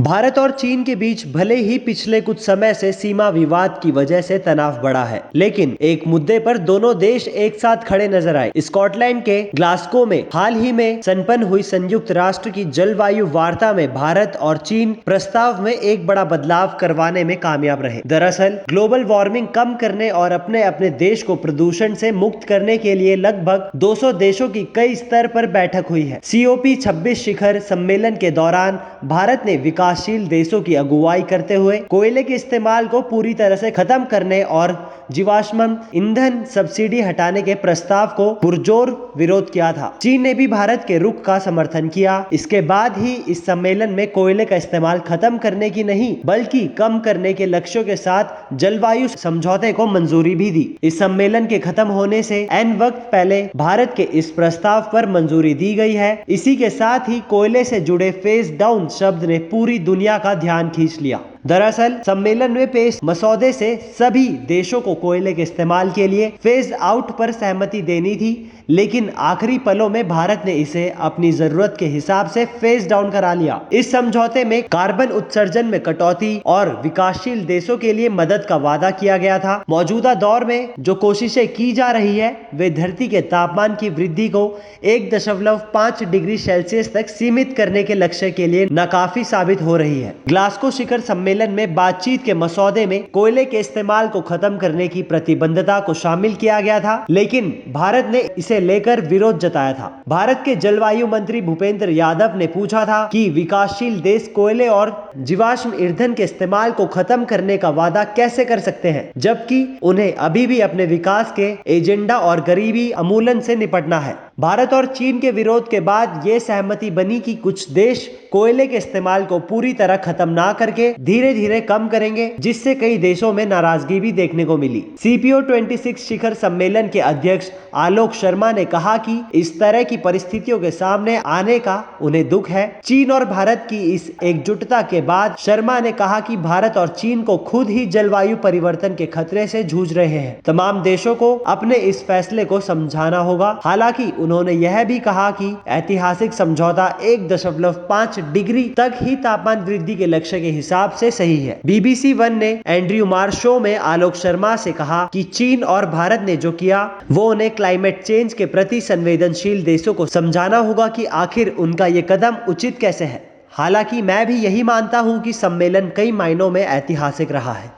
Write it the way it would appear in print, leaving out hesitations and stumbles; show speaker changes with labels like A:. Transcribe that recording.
A: भारत और चीन के बीच भले ही पिछले कुछ समय से सीमा विवाद की वजह से तनाव बढ़ा है, लेकिन एक मुद्दे पर दोनों देश एक साथ खड़े नजर आए। स्कॉटलैंड के ग्लासगो में हाल ही में संपन्न हुई संयुक्त राष्ट्र की जलवायु वार्ता में भारत और चीन प्रस्ताव में एक बड़ा बदलाव करवाने में कामयाब रहे। दरअसल ग्लोबल वार्मिंग कम करने और अपने अपने देश को प्रदूषण से मुक्त करने के लिए लगभग 200 देशों की कई स्तर पर बैठक हुई है। COP 26 शिखर सम्मेलन के दौरान भारत ने विकासशील देशों की अगुवाई करते हुए कोयले के इस्तेमाल को पूरी तरह से खत्म करने और जीवाश्म ईंधन सब्सिडी हटाने के प्रस्ताव को पुरजोर विरोध किया था। चीन ने भी भारत के रुख का समर्थन किया। इसके बाद ही इस सम्मेलन में कोयले का इस्तेमाल खत्म करने की नहीं बल्कि कम करने के लक्ष्यों के साथ जलवायु समझौते को मंजूरी भी दी। इस सम्मेलन के खत्म होने से एन वक्त पहले भारत के इस प्रस्ताव पर मंजूरी दी गई है। इसी के साथ ही कोयले से जुड़े फेज डाउन शब्द ने पूरी दुनिया का ध्यान खींच लिया। दरअसल सम्मेलन में पेश मसौदे से सभी देशों को कोयले के इस्तेमाल के लिए फेज आउट पर सहमति देनी थी, लेकिन आखिरी पलों में भारत ने इसे अपनी जरूरत के हिसाब से फेज डाउन करा लिया। इस समझौते में कार्बन उत्सर्जन में कटौती और विकासशील देशों के लिए मदद का वादा किया गया था। मौजूदा दौर में जो कोशिशें की जा रही है वे धरती के तापमान की वृद्धि को 1.5 डिग्री सेल्सियस तक सीमित करने के लक्ष्य के लिए नाकाफी साबित हो रही है। ग्लासगो शिखर सम्मेलन में बातचीत के मसौदे में कोयले के इस्तेमाल को खत्म करने की प्रतिबद्धता को शामिल किया गया था, लेकिन भारत ने इसे लेकर विरोध जताया था। भारत के जलवायु मंत्री भूपेंद्र यादव ने पूछा था कि विकासशील देश कोयले और जीवाश्म ईंधन के इस्तेमाल को खत्म करने का वादा कैसे कर सकते हैं, जबकि उन्हें अभी भी अपने विकास के एजेंडा और गरीबी उन्मूलन से निपटना है। भारत और चीन के विरोध के बाद ये सहमति बनी कि कुछ देश कोयले के इस्तेमाल को पूरी तरह खत्म ना करके धीरे धीरे कम करेंगे, जिससे कई देशों में नाराजगी भी देखने को मिली। CPO 26 शिखर सम्मेलन के अध्यक्ष आलोक शर्मा ने कहा कि इस तरह की परिस्थितियों के सामने आने का उन्हें दुख है। चीन और भारत की इस एकजुटता के बाद शर्मा ने कहा कि भारत और चीन को खुद ही जलवायु परिवर्तन के खतरे से जूझ रहे हैं। तमाम देशों को अपने इस फैसले को समझाना होगा। हालांकि उन्होंने यह भी कहा कि ऐतिहासिक समझौता 1.5 डिग्री तक ही तापमान वृद्धि के लक्ष्य के हिसाब से सही है। BBC 1 ने एंड्रयू मार शो में आलोक शर्मा से कहा कि चीन और भारत ने जो किया वो उन्हें क्लाइमेट चेंज के प्रति संवेदनशील देशों को समझाना होगा कि आखिर उनका ये कदम उचित कैसे है। हालांकि मैं भी यही मानता हूं कि सम्मेलन कई मायनों में ऐतिहासिक रहा है।